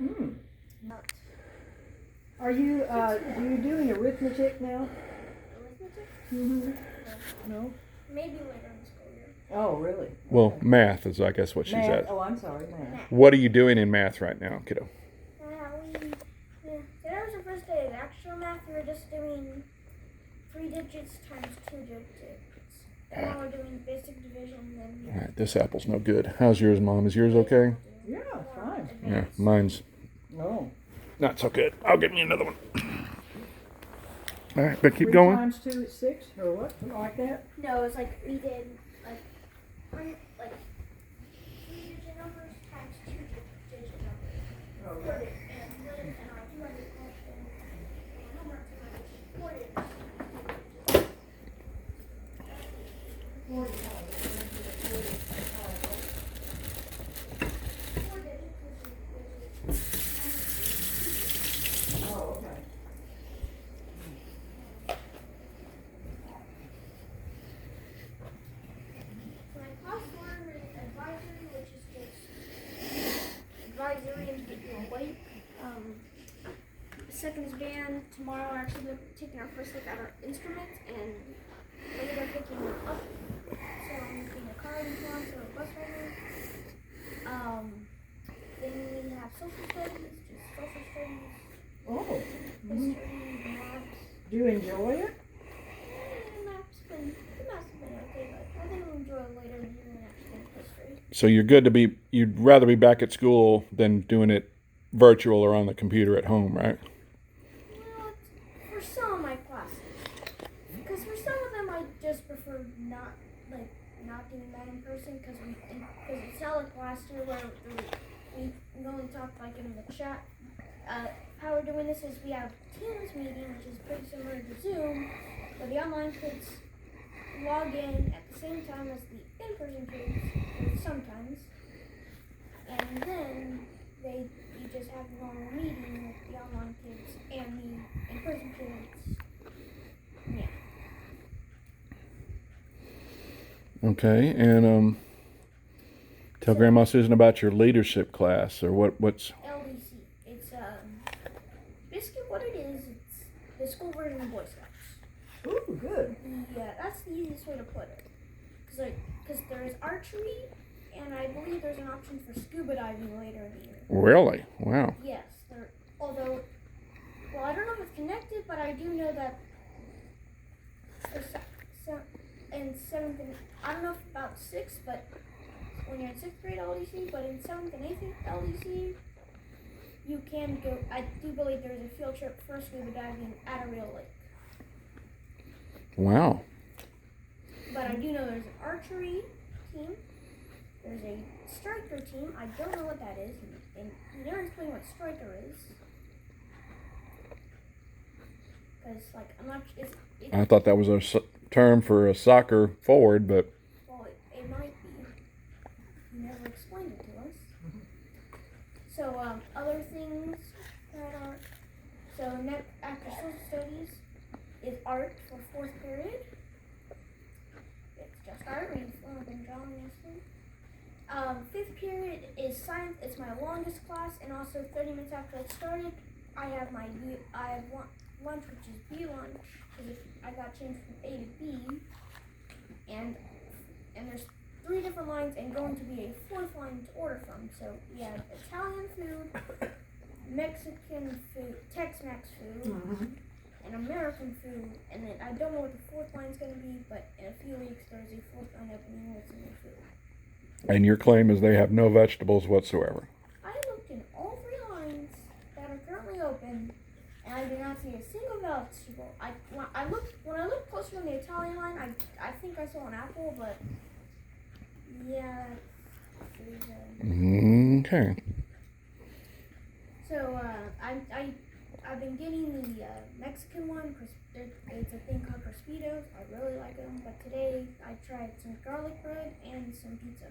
Mm. Are you, do you doing arithmetic now? Arithmetic? Mm-hmm. No? Maybe later in the school year. Oh, really? Well, Okay. math is, I guess, what she's Math. at. Oh, I'm sorry, math. What are you doing in math right now, kiddo? Today was the first day of actual math. We were just doing 3 digits times 2 digits. And now we're doing basic division. And All right, this apple's no good. How's yours, Mom? Is yours okay? Yeah, fine. Yeah, mine's Oh. not so good. I'll get me another one. All right, but keep 3 going. times 2 is 6, or what? Like that? No, it's like we did like 3-digit numbers times 2-digit numbers. Okay. And I do have a question. Homework tonight. 4 digits. 4 digits. 4 digits. Oh, okay. My class 1 is advisory, which is just advisory and get you awake. Second is band. Tomorrow we're actually taking our first look at our instruments and later picking them up. So I'm getting a car tomorrow, so a bus rider. Then we have social studies, just social studies, Oh. history, maths. Do you enjoy it? The math's been okay, but I think we'll enjoy it later in the year and history. So you'd rather be back at school than doing it virtual or on the computer at home, right? Well, for some of my classes, because for some of them I just prefer not doing that in person because it's not like last year where we only talked like in the chat. How we're doing this is we have Teams meeting, which is pretty similar to Zoom, where the online kids log in at the same time as the in-person kids sometimes, and then you just have a normal meeting with the online kids and the in-person kids. Yeah. Okay, and tell Grandma Susan about your leadership class or what's. LDC. It's basically what it is. It's the school version of Boy Scouts. Ooh, good. Yeah, that's the easiest way to put it. Because there is archery, and I believe there's an option for scuba diving later in the year. Really? Wow. Yes, although, well, I don't know if it's connected, but I do know that in 7th and, I don't know if about 6th, but when you're in 6th grade LDC, but in 7th and 8th LDC, you can go, I do believe there's a field trip for scuba diving at a real lake. Wow. But I do know there's an archery team, there's a striker team, I don't know what that is, and he never explained what striker is. Because, like, I'm not, I thought that was a term for a soccer forward, but. Well, it might be. He never explained it to us. So, other things that are, so after social studies is art for 4th period. It's just art, we've been drawing yesterday. 5th period is science. It's my longest class, and also 30 minutes after it started, I have lunch, which is B lunch, because I got changed from A to B, and there's 3 different lines, and going to be a 4th line to order from. So we have Italian food, Mexican food, Tex-Mex food, and American food, and then I don't know what the 4th line's going to be, but in a few weeks there's a 4th line opening with some new food. And your claim is they have no vegetables whatsoever. I looked in all 3 lines that are currently open, and I did not see a single vegetable. When I looked closer on the Italian line, I think I saw an apple, but yeah. Okay. So I've been getting the Mexican one. It's a thing called Crispitos. I really like them, but today I tried some garlic bread and some pizza.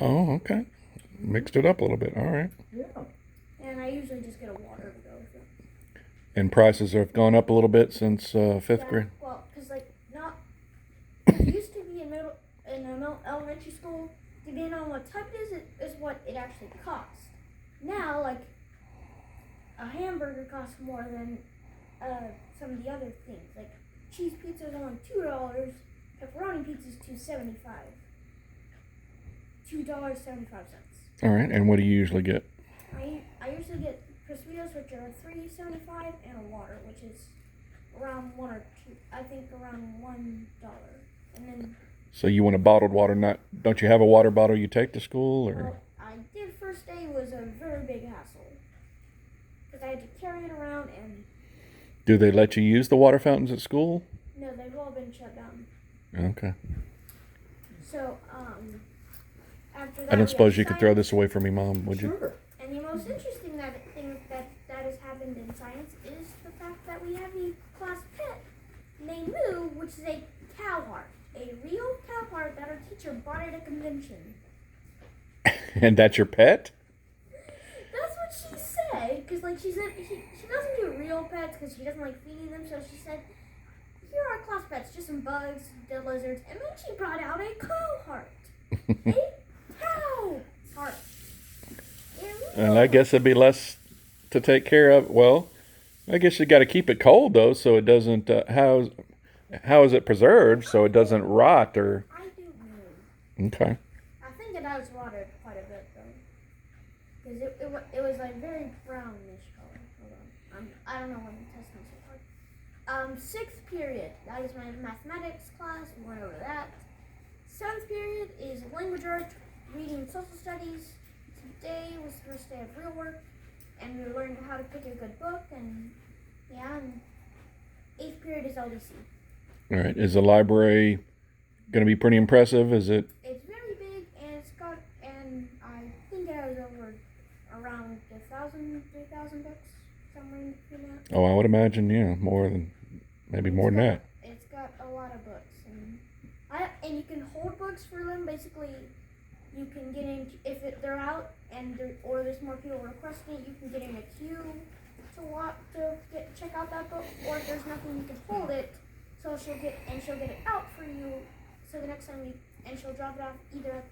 Oh, okay. Mixed it up a little bit. All right. Yeah. And I usually just get a water to go with it. And prices have gone up a little bit since 5th grade. Well, because it used to be in elementary school, depending on what type it is what it actually costs. Now, a hamburger costs more than some of the other things. Like cheese pizza is only $2. Pepperoni pizza is $2.75. $2.75. All right. And what do you usually get? I usually get Crispitos, which are $3.75, and a water, which is around $1 or $2. I think around $1. And then. So you want a bottled water? Don't you have a water bottle you take to school, or? Well, I did. First day was a very big hassle because I had to carry it around and. Do they let you use the water fountains at school? No, they've all been shut down. Okay. So after that. I don't suppose you could throw this away for me, Mom, would you? Sure. And the most interesting thing that has happened in science is the fact that we have a class pet named Moo, which is a cow heart. A real cow heart that our teacher bought at a convention. And that's your pet? That's what she said. Because, like, she said she doesn't do real pets because she doesn't like feeding them. So she said, here are our class pets, just some bugs, dead lizards. And then she brought out a cow heart. A cow heart. And I guess it'd be less to take care of. Well, I guess you got to keep it cold, though, so it doesn't... How is it preserved so it doesn't rot or? I don't know. Okay. I think it has watered quite a bit though, because it was like very brownish color. Hold on, I don't know when the test so hard. Sixth period. That is my mathematics class. We went over that. Seventh period is language art, reading, and social studies. Today was the first day of real work, and we learned how to pick a good book and yeah. And eighth period is LDC. All right. Is the library going to be pretty impressive? Is it? It's very big, and I think it has around 3,000 books, somewhere in that. Oh, I would imagine, yeah, maybe more than that. It's got a lot of books, and you can hold books for them. Basically, you can get in if they're out, or there's more people requesting it. You can get in a queue to check out that book, or if there's nothing, you can hold it. So she'll get it out for you. So the next time she'll drop it off either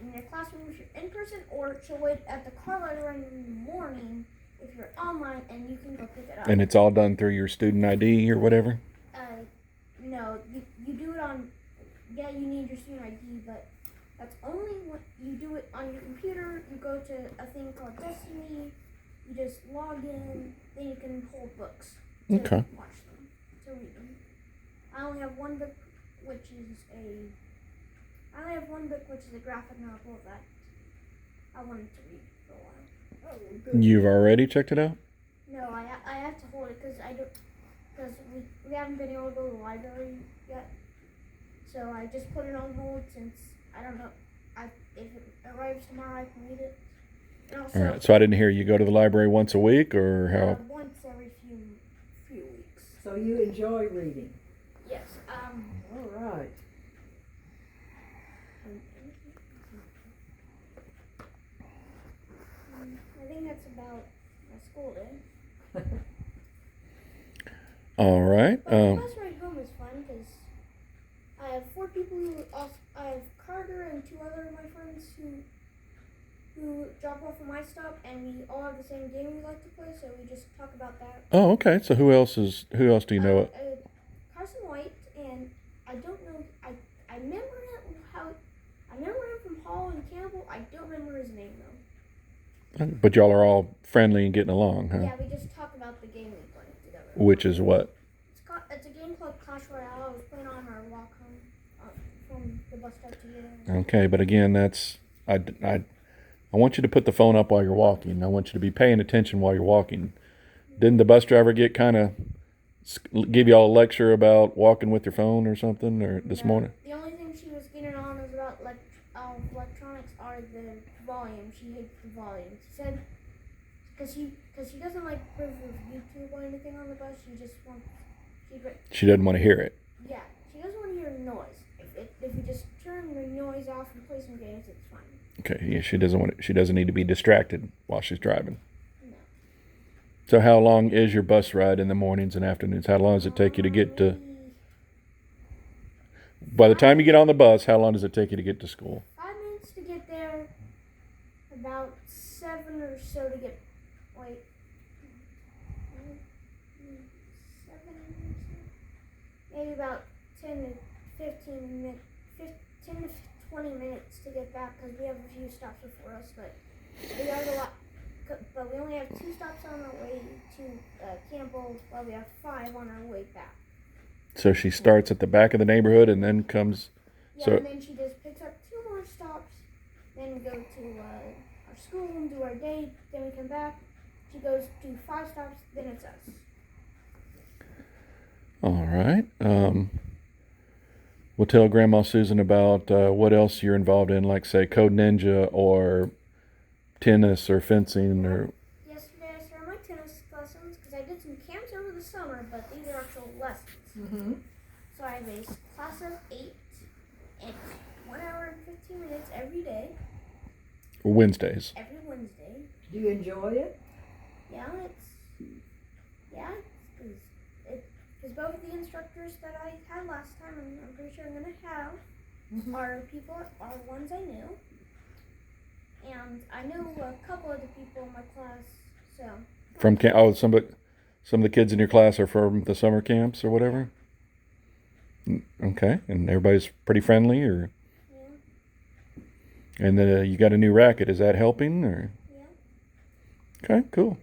in your classroom if you're in person, or she'll wait at the car library in the morning if you're online, and you can go pick it up. And it's all done through your student ID or whatever? No, you do it on. Yeah, you need your student ID, but that's only when you do it on your computer. You go to a thing called Destiny. You just log in, then you can hold books to watch them, to read them. I only have one book, which is a graphic novel that I wanted to read for a while. Oh, good. You've already checked it out? No, I have to hold it because we haven't been able to go to the library yet. So I just put it on hold since I don't know if it arrives tomorrow I can read it. And also, All right. So I didn't hear you go to the library once a week or how? Once every few weeks. So you enjoy reading? Yes. All right. I think that's about my school day. All right. But the bus ride home is fun because I have 4 people I have Carter and 2 other of my friends who drop off at my stop, and we all have the same game we like to play, so we just talk about that. Oh, okay. So who else do you know? Carson White, and I don't know. I remember him from Hall and Campbell. I don't remember his name though. But y'all are all friendly and getting along, huh? Yeah, we just talk about the game we play together. Which is what? It's a game called Clash Royale. I was playing on our walk home from the bus stop to here. Okay, but again, I want you to put the phone up while you're walking. I want you to be paying attention while you're walking. Didn't the bus driver give you all a lecture about walking with your phone or something this morning? The only thing she was getting on was about electronics are the volume. She hates the volume. She said because she doesn't like YouTube or anything on the bus. She just wants She doesn't want to hear it. Yeah, she doesn't want to hear noise. If you just turn the noise off and play some games, it's fine. Okay, yeah, she doesn't need to be distracted while she's driving. No. So how long is your bus ride in the mornings and afternoons? How long does it take you to get to... By the time you get on the bus, how long does it take you to get to school? 5 minutes to get there, about 7 or so to get... Wait. 7, maybe about 10 to 15 minutes, 10 to 20 minutes to get back because we have a few stops before us, but we have a lot. But we only have 2 stops on our way to Campbell, while we have 5 on our way back. So she starts at the back of the neighborhood and then comes. Yeah, So and then she just picks up 2 more stops. Then we go to our school and do our day. Then we come back. She goes to 5 stops. Then it's us. all right. We'll tell Grandma Susan about what else you're involved in, like say Code Ninja or tennis or fencing or. Yesterday I started my tennis lessons because I did some camps over the summer, but these are actual lessons. Mm-hmm. So I have a class of 8 and 1 hour and 15 minutes every day, Wednesdays. every Wednesday. Do you enjoy it? Yeah, because both of the instructors that I had last time, and I'm pretty sure I'm gonna have, are ones I knew, and I know a couple of the people in my class. So From some of the kids in your class are from the summer camps or whatever. Okay, and everybody's pretty friendly, or yeah, and then you got a new racket. Is that helping, or? yeah. Okay, cool.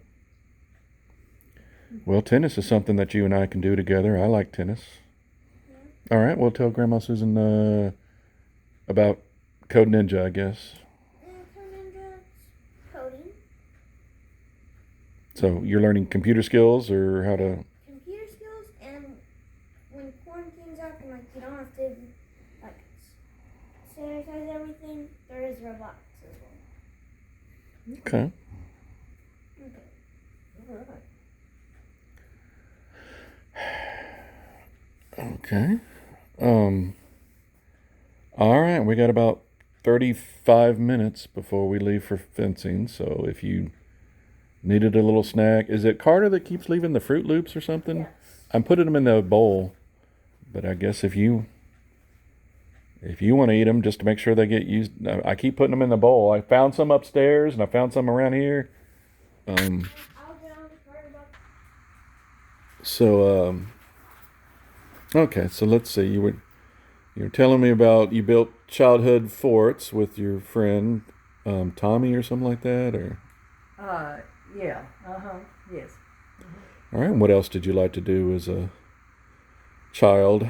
Well, tennis is something that you and I can do together. I like tennis. Yeah. All right, we'll tell Grandma Susan about Code Ninja, I guess. Coding. So you're learning computer skills or how to. Computer skills, and when quarantine's up and like you don't have to like sanitize everything, there is robotics as well. Okay. All right. Okay. All right, we got about 35 minutes before we leave for fencing. So if you needed a little snack, is it Carter that keeps leaving the Fruit Loops or something? Yes. I'm putting them in the bowl, but I guess if you want to eat them, just to make sure they get used, I keep putting them in the bowl. I found some upstairs and I found some around here. I'll get on the card about. So okay, so let's see. You were telling me about you built childhood forts with your friend Tommy or something like that, or. Yeah. Yes. All right. And what else did you like to do as a child?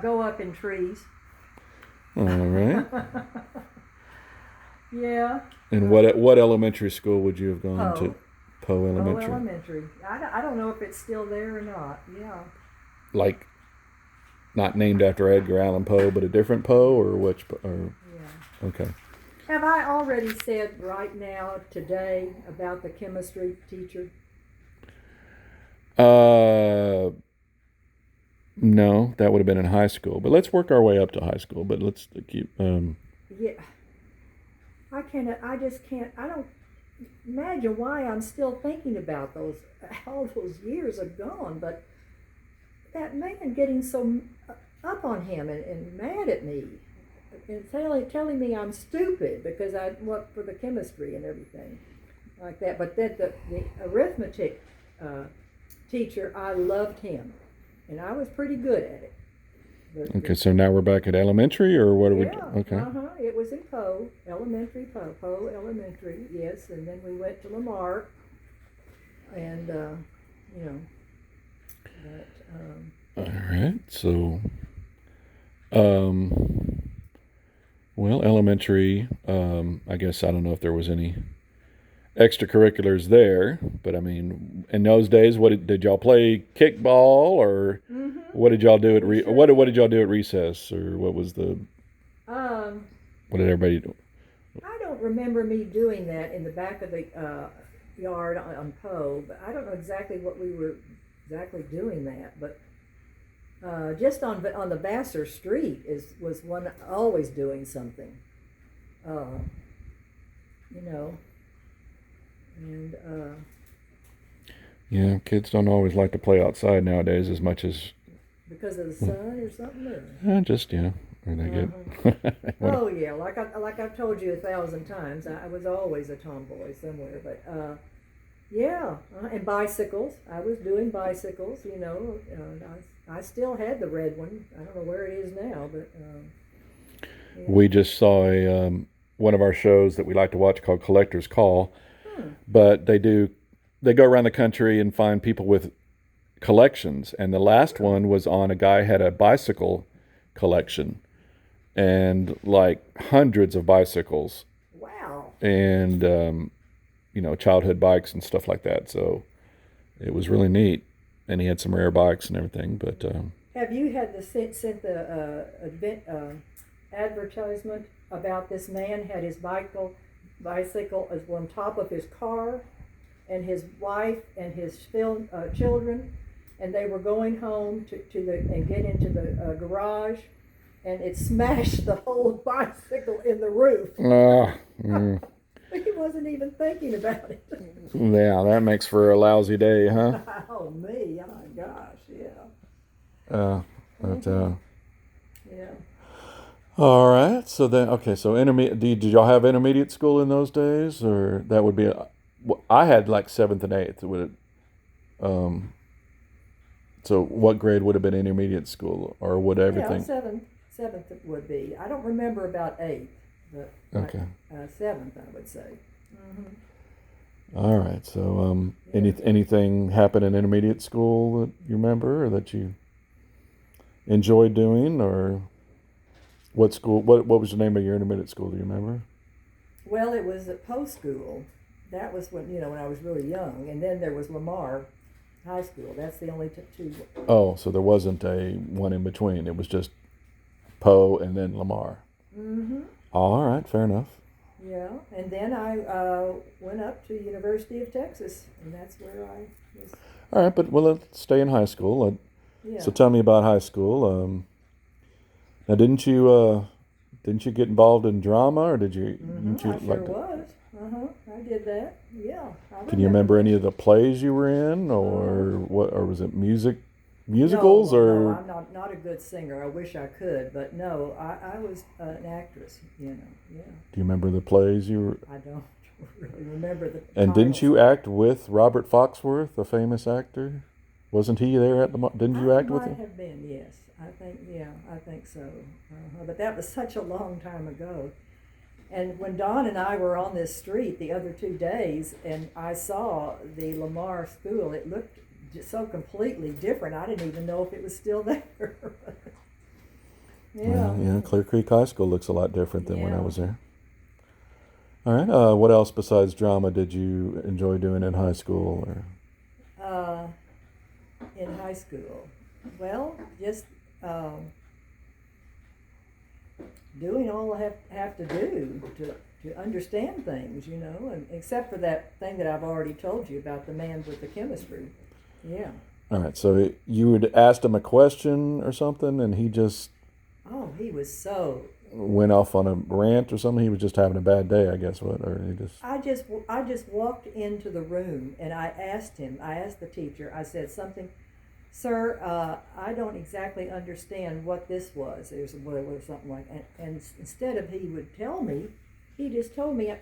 Go up in trees. All right. Yeah. And what elementary school would you have gone to? Poe Oh, Elementary. elementary. I don't know if it's still there or not. Yeah. Like, not named after Edgar Allan Poe, but a different Poe, or which? Or Yeah. okay. Have I already said right now today about the chemistry teacher? No, that would have been in high school. But let's work our way up to high school. But let's keep. Yeah. I just can't. I don't imagine why I'm still thinking about all those years are gone. But that man getting so up on him and mad at me and telling me I'm stupid because I went for the chemistry and everything like that. But then the arithmetic teacher, I loved him, and I was pretty good at it. Okay, so now we're back at elementary, or what are we? Yeah, Okay. It was in Poe Elementary, yes, and then we went to Lamar, and All right. So, well, elementary. I guess I don't know if there was any extracurriculars there, but I mean, in those days, did y'all play kickball, or what did y'all do at what did y'all do at recess, or what was the? What did everybody do? I don't remember me doing that in the back of the yard on Poe, but I don't know exactly what we were doing that, but just on the Vassar Street was one always doing something, and Yeah, kids don't always like to play outside nowadays as much as. Because of the sun or something. Just or they get. Oh yeah, like I've told you 1,000 times, I was always a tomboy somewhere, but Yeah, and bicycles. I was doing bicycles, you know. I still had the red one. I don't know where it is now, but yeah. We just saw one of our shows that we like to watch called Collector's Call, Hmm. but they go around the country and find people with collections, and the last one was on a guy had a bicycle collection and like hundreds of bicycles Wow. and childhood bikes and stuff like that. So it was really neat, and he had some rare bikes and everything. But Have you had the sent the advertisement about this man had his bicycle as on top of his car, and his wife and his children, and they were going home and get into the garage, and it smashed the whole bicycle in the roof. He wasn't even thinking about it. Yeah, that makes for a lousy day, huh? Oh me, oh my gosh, yeah. But Yeah. all right. So then, okay. So intermediate. Did y'all have intermediate school in those days, or that would be? I had like seventh and eighth. Would it? So what grade would have been intermediate school, or would everything? Yeah, seventh it would be. I don't remember about eighth, but Okay. Seventh I would say. All right. So Yeah. anything happened in intermediate school that you remember, or that you enjoyed doing, or what school? What was the name of your intermediate school? Do you remember? Well, it was at post school. That was when I was really young, and then there was Lamar High School. That's the only two. Oh, so there wasn't a one in between. It was just Poe and then Lamar. Mm-hmm. All right, fair enough. Yeah, and then I went up to University of Texas, and that's where I was. All right, but let's stay in high school. Yeah. So tell me about high school. Now, didn't you get involved in drama, or didn't you I sure like to? was. I did that. Yeah. Can you remember that. any of the plays you were in, or what, or was it musicals, No, or? I'm not a good singer. I wish I could, but no, I was an actress. Yeah. Do you remember the plays you were? I don't really remember the. And didn't titles. you act with Robert Foxworth, a famous actor? Wasn't he there at the? Didn't you act with Might him? have been, yes. I think so. But that was such a long time ago. And when Don and I were on this street the other 2 days, and I saw the Lamar School, it looked just so completely different. I didn't even know if it was still there. Yeah. Yeah, Clear Creek High School looks a lot different than when I Yeah. was there. All right. What else besides drama did you enjoy doing in high school? Or In high school, well, just doing all I have to do to understand things, and except for that thing that I've already told you about the man with the chemistry. Yeah. all right. So you had asked him a question or something, and he just Oh, he was so. went off on a rant or something. He was just having a bad day, I guess. What? Or he just. I just walked into the room and I asked the teacher, I said something, sir, I don't exactly understand what this was. It was something like, and instead of he would tell me, he just told me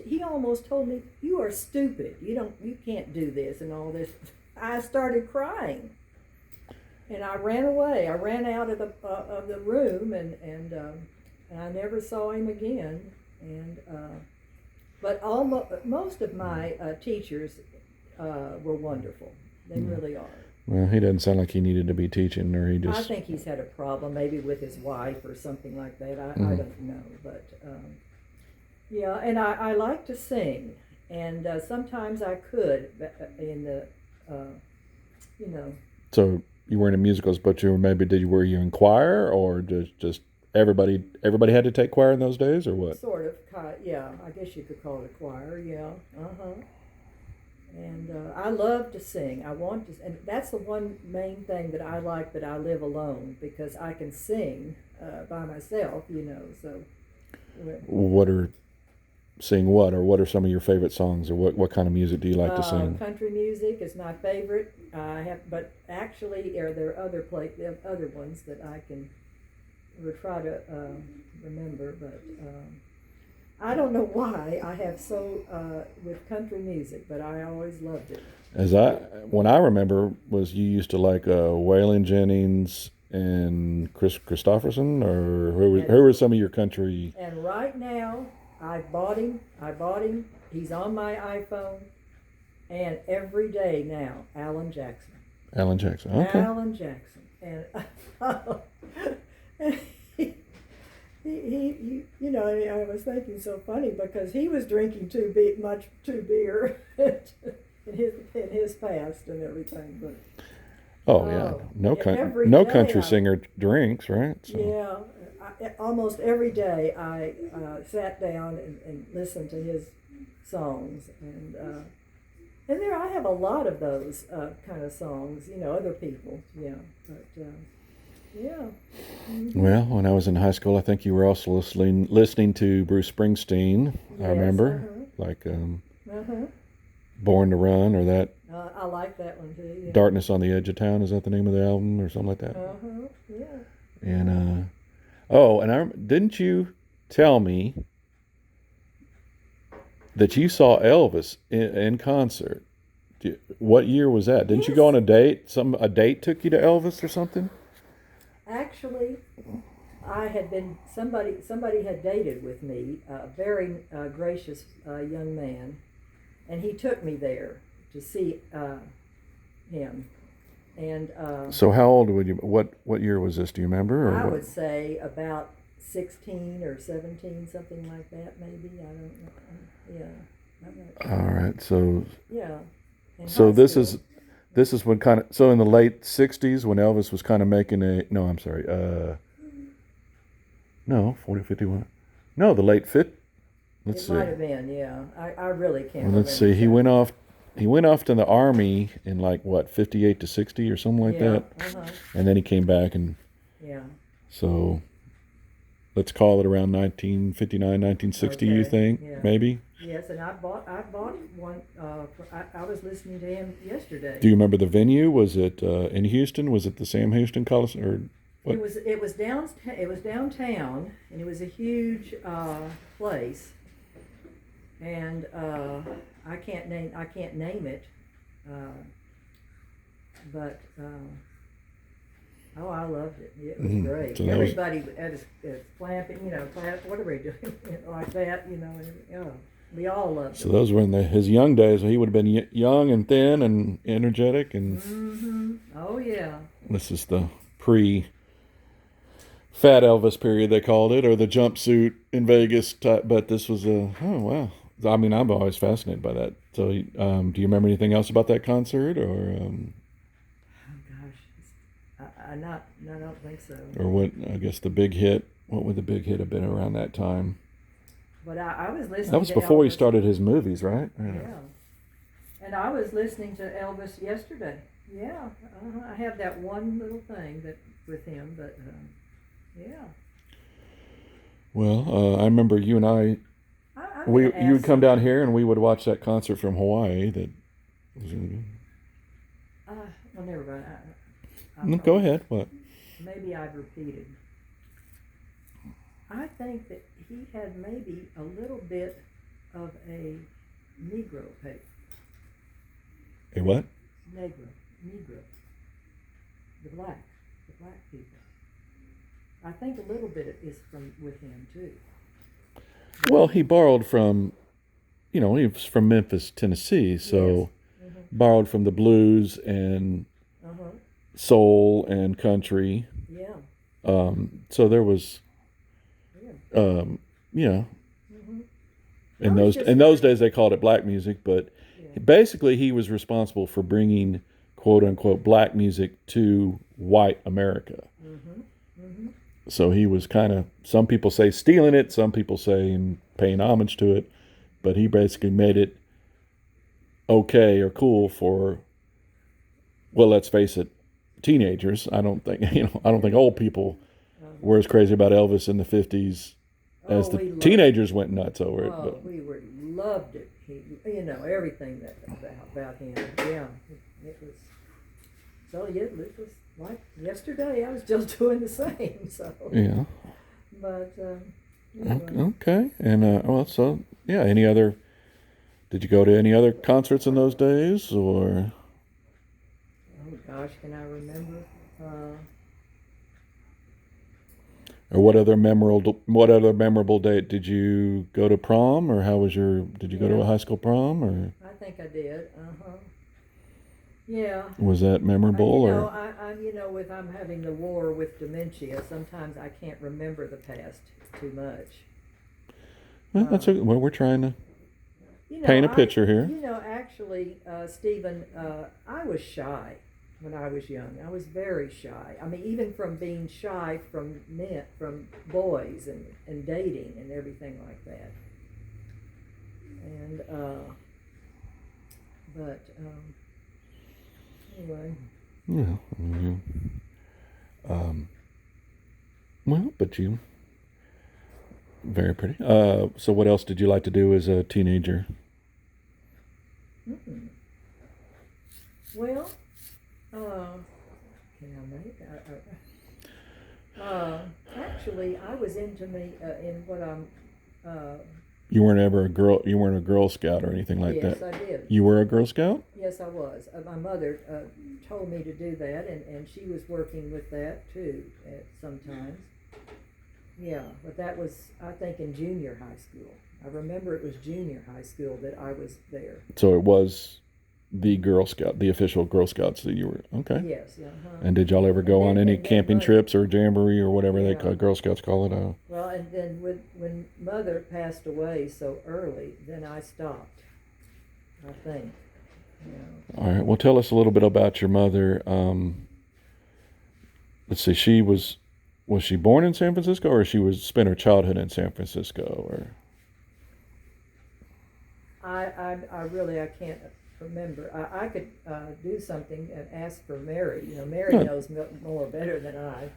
he almost told me, you are stupid. You can't do this and all this. I started crying. And I ran away. I ran out of the room, and I never saw him again. And but most of my teachers were wonderful. They really are. Well, he doesn't sound like he needed to be teaching, or he I just. think he's had a problem, maybe with his wife or something like that. I don't know, but yeah. And I like to sing, and sometimes I could in the you know. So you weren't in musicals, but were you in choir, or just everybody had to take choir in those days, or what? Sort of, yeah. I guess you could call it a choir, yeah. And I love to sing. I want to, and that's the one main thing that I like, that I live alone, because I can sing by myself, So. What are some of your favorite songs, or what kind of music do you like to sing? Country music is my favorite. But actually, there are other ones that I would try to remember. But I don't know why I have so with country music, but I always loved it. When I remember was you used to like Waylon Jennings and Chris Christopherson, or who were some of your country? And right now, I bought him. He's on my iPhone, and every day now, Alan Jackson. Alan Jackson. Okay. Alan Jackson, and he you know, I was thinking so funny because he was drinking too beer in his past and everything, but. Oh yeah, no country singer drinks, right? So. Yeah, almost every day I sat down and listened to his songs, and there I have a lot of those kind of songs, you know, other people, yeah, but yeah. Mm-hmm. Well, when I was in high school, I think you were also listening to Bruce Springsteen. Yes, I remember, like Born to Run, or that. I like that one too. Yeah. Darkness on the Edge of Town, is that the name of the album or something like that? Yeah. And didn't you tell me that you saw Elvis in concert? What year was that? Didn't you go on a date? A date took you to Elvis or something? Actually, I had been somebody had dated with me, a very gracious young man, and he took me there to see him. And so how old would you? What year was this? Do you remember? Or I what? would say about 16 or 17, something like that, maybe. I don't know. Yeah. I'm not sure. All right. So. Yeah. So this is when kind of, so in the late 60s when Elvis was kind of making no, I'm sorry. No, 40, 51. No, the late 50s. Let's see. It might have been, yeah. I really can't Well, let's see. He went off to the army in like what, 58 to 60 or something like that. And then he came back and so let's call it around 1959, 1960, you think? Yeah. Maybe? Yes, and I bought one. I was listening to him yesterday. Do you remember the venue? Was it in Houston? Was it the Sam Houston Coliseum? Or what? It was downtown, and it was a huge place. And I can't name it, but I loved it. It was great. So Everybody was clapping, whatever he doing like that, and we all loved it. So those were in his young days. He would have been young and thin and energetic, and oh yeah. This is the pre-Fat Elvis period, they called it, or the jumpsuit in Vegas type. But this was oh wow. I mean, I'm always fascinated by that. So, do you remember anything else about that concert, or? Oh gosh, I don't think so. Or what? I guess the big hit. What would the big hit have been around that time? But I was listening. That was to before Elvis. he started his movies, right? Yeah. And I was listening to Elvis yesterday. Yeah, I have that one little thing with him, but yeah. Well, I remember you and I. You would come down here and we would watch that concert from Hawaii. That was really good. Well, never mind. Go ahead. What? Maybe I've repeated. I think that he had maybe a little bit of a Negro pace. A what? Negro. The black people. I think a little bit is with him too. Well, he borrowed from, he was from Memphis, Tennessee, so borrowed from the blues and soul and country. Yeah. So there was, in those days they called it black music, but basically he was responsible for bringing quote unquote black music to white America. So he was kind of, some people say stealing it, some people say paying homage to it, but he basically made it okay or cool for, well, let's face it, teenagers. I don't think old people were as crazy about Elvis in the 50s as the teenagers went nuts over it. But we loved it. Everything about him. Yeah, it was. So yeah, it was like yesterday. I was just doing the same. So yeah. But Anyway. Okay. And well, so yeah. Any other? Did you go to any other concerts in those days, or Oh gosh, can I remember? Uh, what other memorable date did you go to prom, or how was your? Did you go to yeah, a high school prom, or I think I did. Yeah. was that memorable, or? With I'm having the war with dementia, sometimes I can't remember the past too much. Well, well. We're trying to You know, paint a I, picture here. actually, Stephen, I was shy when I was young. I was very shy. I mean, even from being shy from men, from boys and dating and everything like that. And, but, anyway. Yeah. Um, well, but you very pretty. So what else did you like to do as a teenager? Mm-mm. Well, uh, can I make? Actually, I was into me in what I'm. Uh, You weren't ever a girl. You weren't a Girl Scout or anything like yes, that. I did. You were a Girl Scout. Yes, I was. My mother told me to do that, and she was working with that too at sometimes. Yeah, but that was, I think, in junior high school. I remember it was junior high school that I was there. So it was the Girl Scout, the official Girl Scouts that you were. Okay. Yes, uh-huh. And did y'all ever go on any camping Mother, trips or jamboree or whatever they yeah. call Girl Scouts call it? Well, and then when Mother passed away so early, then I stopped, I think. Yeah. All right. Well, tell us a little bit about your mother. Let's see. Was she born in San Francisco, or she was spent her childhood in San Francisco, or? I really, I can't remember. I could do something and ask for Mary. Mary Huh. knows more better than I.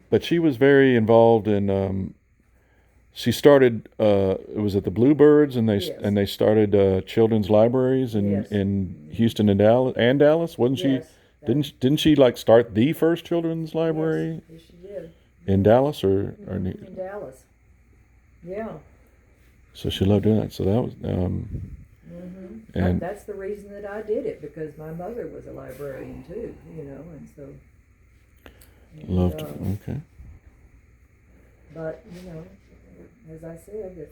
But she was very involved in. She started. It was at the Bluebirds, and Yes. they started children's libraries Yes. in Houston and Dallas. Wasn't she? Yes. Didn't she like start the first children's Yes, library yes, she did. in Dallas, or In Dallas. Yeah. so she loved doing that. So that was and That's the reason that I did it, because my mother was a librarian too, and so. And, loved. Okay. But as I said,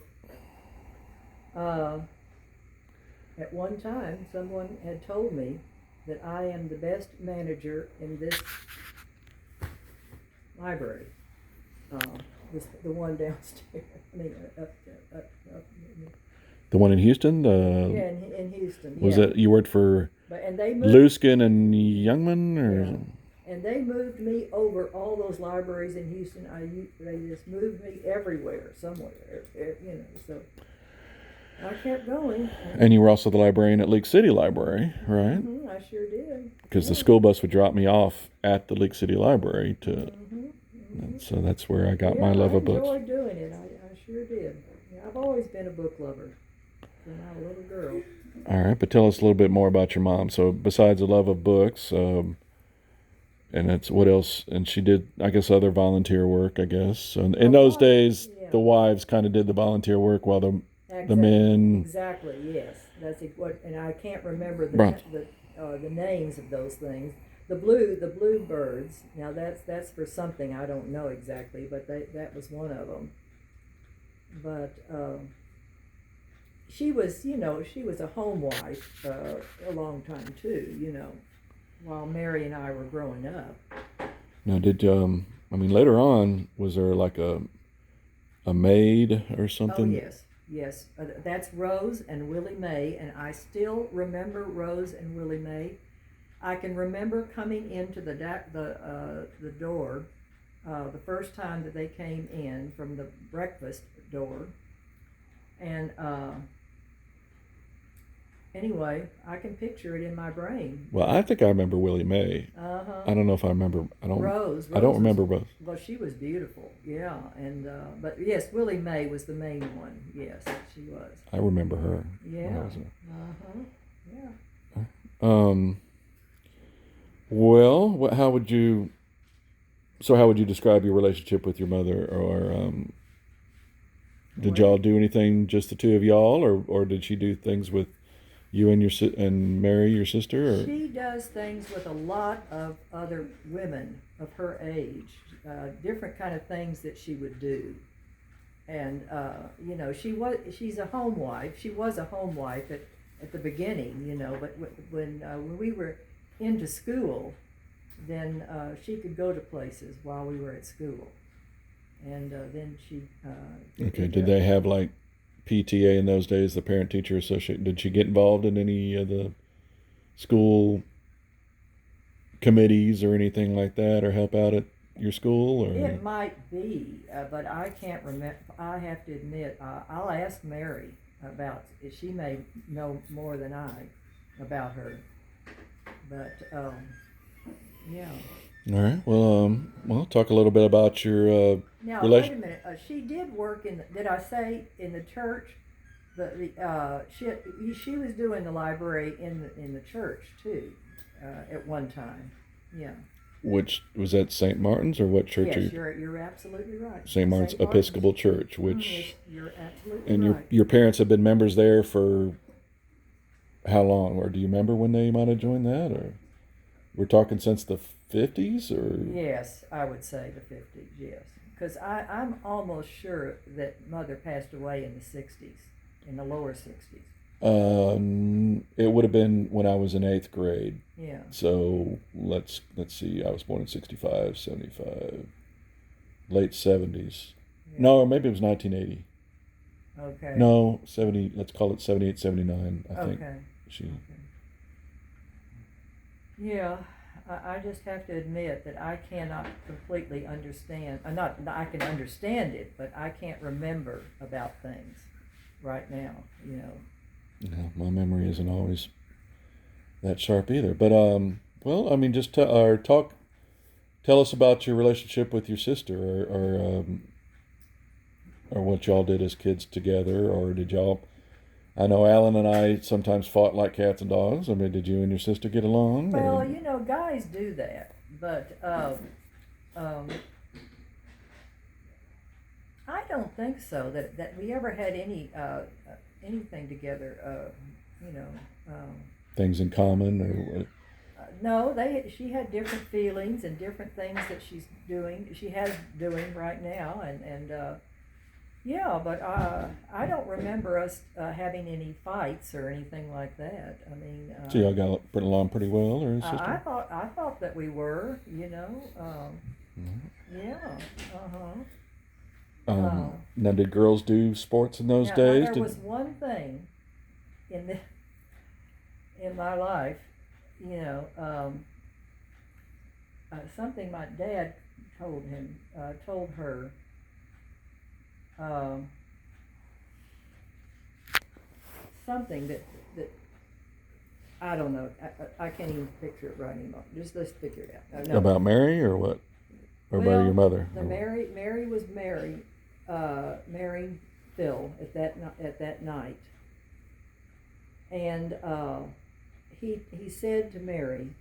at one time someone had told me that I am the best manager in this library. The one downstairs. I mean, up. The one in Houston. Yeah, in Houston. Was Yeah. it you worked for And they moved. Luskin and Youngman, or? Yeah. And they moved me over all those libraries in Houston. They just moved me everywhere, somewhere, So I kept going. And you were also the librarian at League City Library, right? Mm-hmm, I sure did. Because the school bus would drop me off at the League City Library so that's where I got my love of books. I enjoyed doing it. I sure did. Yeah, I've always been a book lover when I was a little girl. All right, but tell us a little bit more about your mom. So besides the love of books, and that's what else? And she did, I guess, other volunteer work. I guess. So in those days, the wives kind of did the volunteer work while the men. Exactly. Yes, that's what. And I can't remember the names of those things. The bluebirds. Now that's for something I don't know exactly, but that was one of them. But she was a home wife a long time too. While Mary and I were growing up. Now, later on, was there like a maid or something? Oh yes. That's Rose and Willie Mae, and I still remember Rose and Willie Mae. I can remember coming into the door the first time that they came in from the breakfast door, and anyway, I can picture it in my brain. Well, I think I remember Willie Mae. I don't know if I remember. Rose. I don't remember Rose. Well, she was beautiful. Yeah, and but yes, Willie Mae was the main one. Yes, she was. I remember her. Yeah. Yeah. Well, how would you describe your relationship with your mother, or Did y'all do anything, just the two of y'all, or did she do things with you and and Mary, your sister? Or? She does things with a lot of other women of her age, different kind of things that she would do. And you know, she's a home wife. She was a home wife at the beginning, you know. But when we were into school, then she could go to places while we were at school, and then she. Okay. Did they have like PTA in those days, the Parent Teacher Association? Did she get involved in any of the school committees or anything like that, or help out at your school? Or It might be, but I can't remember. I have to admit, I'll ask Mary about. She may know more than I about her, but yeah. all right. Well, talk a little bit about your Now wait relation. a minute. She did work in. Did I say in the church? She was doing the library in the church too, at one time. Yeah. Which was at St. Martin's, or what church? Yes, you're absolutely right. St. Martin's Episcopal Church, which Yes, you're absolutely and right. your parents have been members there for how long? Or do you remember when they might have joined that? Or we're talking since the 50s, or Yes, I would say the 50s. Yes, because I'm almost sure that Mother passed away in the 60s, in the lower 60s. it would have been when I was in 8th grade. Yeah. So let's see. I was born in 65, 75, late 70s. Yeah. No, or maybe it was 1980. Okay. No, 70. Let's call it 78, 79. I think Okay. she. Okay. Yeah, I just have to admit that I cannot completely understand. Not I can understand it, but I can't remember about things right now. You know. No, my memory isn't always that sharp either. But well, I mean, just tell us about your relationship with your sister, or what y'all did as kids together, or did y'all? I know Alan and I sometimes fought like cats and dogs. I mean, did you and your sister get along? Well, or? you know, guys do that, but I don't think so. That we ever had anything together. You know. Things in common, or No, she had different feelings and different things that she has doing right now, and yeah, but I don't remember us having any fights or anything like that. I mean, so y'all got along pretty well, or sister? I thought that we were, you know, yeah, Now, did girls do sports in those now, days? there was one thing in my life, you know, something my dad told her. Something that I don't know. I can't even picture it right anymore. Let's figure it out. No. About Mary, or what? Or about your mother? Mary was marrying Phil at that night, and he said to Mary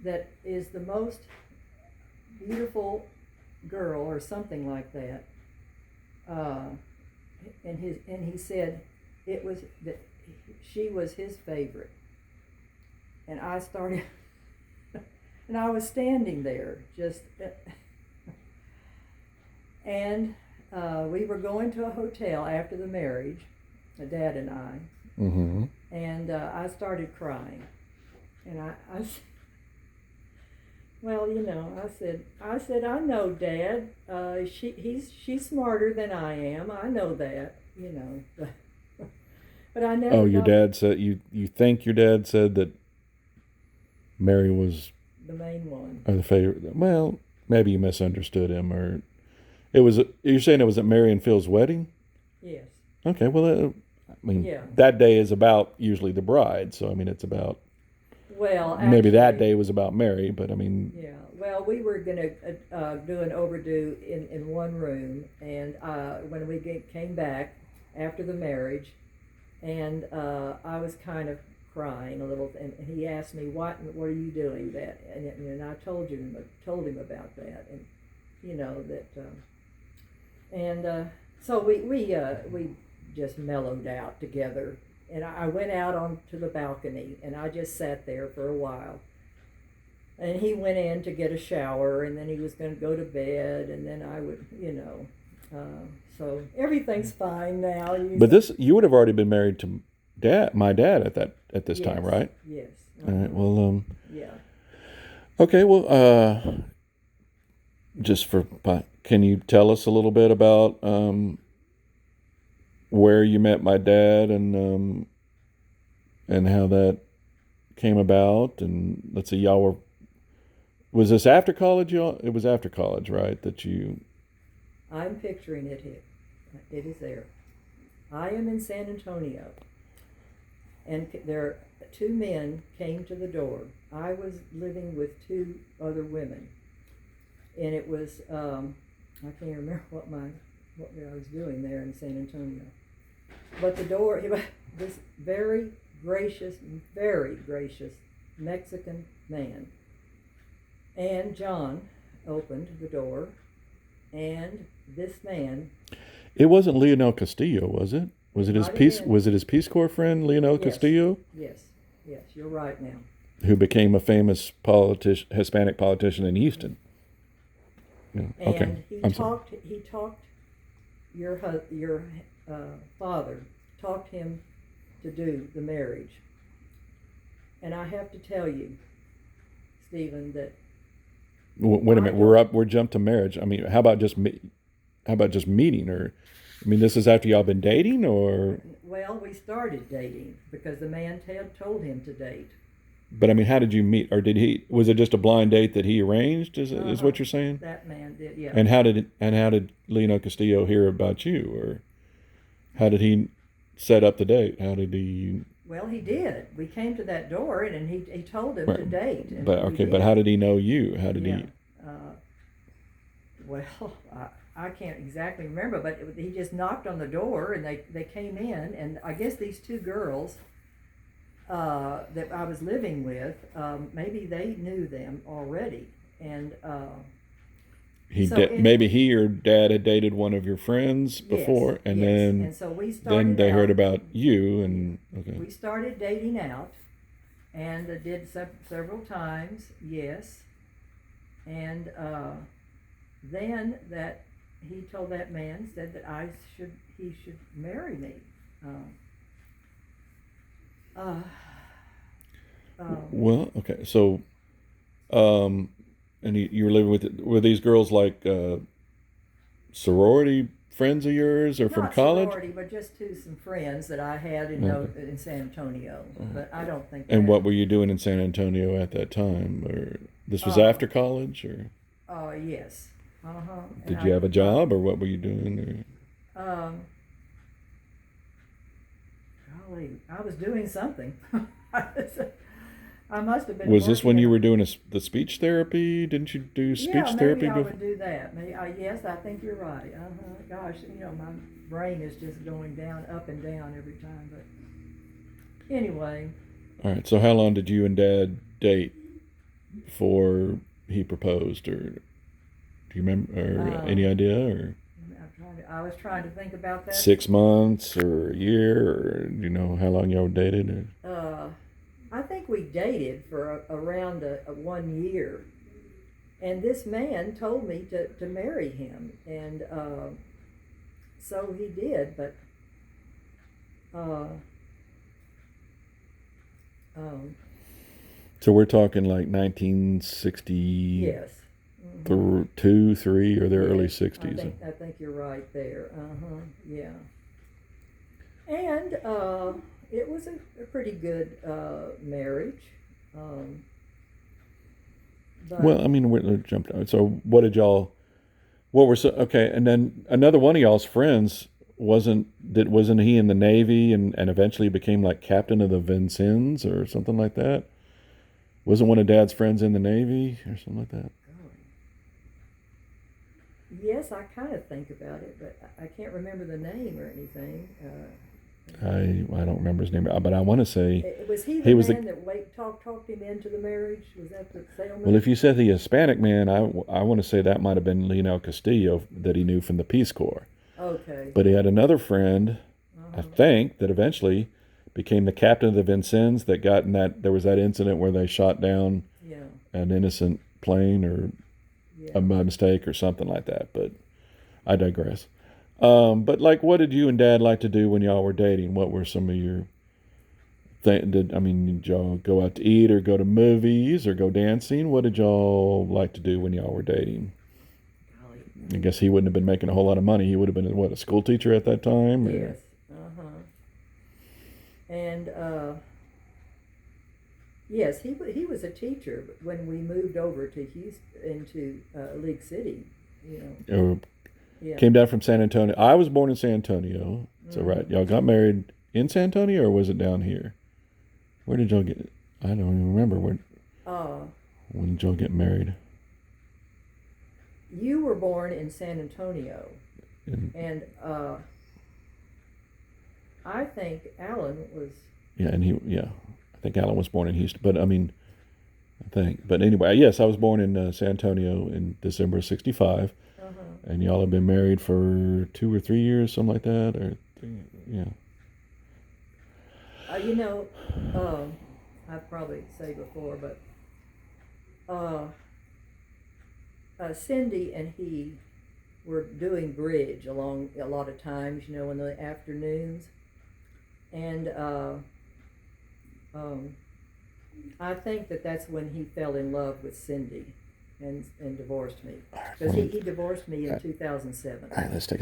that is the most beautiful girl, or something like that. And he said it was that she was his favorite. And I started, and I was standing there just, and we were going to a hotel after the marriage, my dad and I, Mm-hmm. and I started crying, and I well, you know, I said, I know, Dad. She's smarter than I am. I know that, you know. But I never. Oh, your dad said you think your dad said that Mary was the main one. the favorite. Well, maybe you misunderstood him, or it was. You're saying it was at Mary and Phil's wedding? Yes. Okay. Well, I mean, Yeah. that day is about usually the bride, so I mean, it's about. Well, actually, maybe that day was about Mary, but I mean. Yeah. Well, we were gonna do an overdue in one room, and when we came back after the marriage, and I was kind of crying a little, and he asked me, what are you doing that? And I told him about that, and you know that, and So we just mellowed out together, and I went out onto the balcony, and I just sat there for a while. And he went in to get a shower, and then he was going to go to bed, and then I would, so everything's fine now. But you would have already been married to my dad at this time, right? Yes. All right. Well, yeah. Okay. Well, can you tell us a little bit about where you met my dad and how that came about? And let's see, was this after college? It was after college, right? I'm picturing it here. It is there. I am in San Antonio, and there two men came to the door. I was living with two other women, and it was I can't remember what I was doing there in San Antonio. But the door, this very gracious Mexican man, and John opened the door, and this man. It wasn't Leonel Castillo, was it? Was it his Peace Corps friend, Leonel Castillo? Yes, you're right now. Who became a famous Hispanic politician in Houston. Yeah, okay. And he talked your father talked him to do the marriage. And I have to tell you, Stephen, that. Wait a minute, we're jumped to marriage. I mean, how about just meeting, or, I mean, this is after y'all been dating, or? Well, we started dating because the man told him to date. But I mean, how did you meet, or was it just a blind date that he arranged? Is what you're saying? That man did, yeah. And how did Leno Castillo hear about you, or how did he set up the date? How did he? Well, he did. We came to that door, and he told him to date. And but how did he know you? How did he? Well, I can't exactly remember, but he just knocked on the door, and they came in, and I guess these two girls that I was living with, maybe they knew them already, and maybe he or Dad had dated one of your friends before, and so we started. Then they heard about you, and we started dating out, and did several times, yes, and then that he told that man, said that he should marry me. Well, okay, so, and you were living were these girls like sorority friends of yours, or from college? Not sorority, but just some friends that I had in San Antonio. But I don't think. And what were you doing in San Antonio at that time? Or this was after college, or? Yes. Did you have a job, or what were you doing? Golly, I was doing something. I must have been. Was this when you were doing the speech therapy? Didn't you do speech therapy? Yeah, maybe I would do that. Maybe, yes, I think you're right. Gosh, my brain is just going up and down every time. But anyway. All right. So how long did you and Dad date before he proposed, or do you remember, or any idea, or? I was trying to think about that. 6 months or a year, or do you know how long y'all dated? Or? I think we dated for around 1 year, and this man told me to marry him, and so he did. But so we're talking like 1960. Yes. Mm-hmm. 2, 3, or their early 60s. I think you're right there. Yeah. And it was a pretty good marriage. Well, I mean, we're jumped out. So what were okay, and then another one of y'all's friends wasn't he in the Navy and eventually became like captain of the Vincennes or something like that? Wasn't one of Dad's friends in the Navy or something like that? Yes, I kind of think about it, but I can't remember the name or anything. I don't remember his name, but I want to say was he the man that talked him into the marriage? Was that the sailman? Well, if you said the Hispanic man, I want to say that might have been Leonel Castillo that he knew from the Peace Corps. Okay. But he had another friend, I think, that eventually became the captain of the Vincennes that got in that, there was that incident where they shot down Yeah. an innocent plane or Yeah. a mistake or something like that. But I digress. But like, what did you and Dad like to do when y'all were dating? What were some of your did y'all go out to eat or go to movies or go dancing? What did y'all like to do when y'all were dating? Golly. I guess he wouldn't have been making a whole lot of money. He would have been what, a school teacher at that time? Or? Yes. And yes, he was a teacher when we moved over to Houston into League City. You know. Or Yeah. came down from San Antonio. I was born in San Antonio. So right, y'all got married in San Antonio or was it down here? Where did y'all get? I don't even remember when did y'all get married? You were born in San Antonio, and I think Alan was. I think Alan was born in Houston, but but anyway, yes, I was born in San Antonio in December of '65, and y'all have been married for 2 or 3 years, something like that, or yeah. You know, I've probably said before, but Cindy and he were doing bridge along a lot of times, you know, in the afternoons, and I think that's when he fell in love with Cindy and divorced me, because he divorced me in 2007. All right, let's take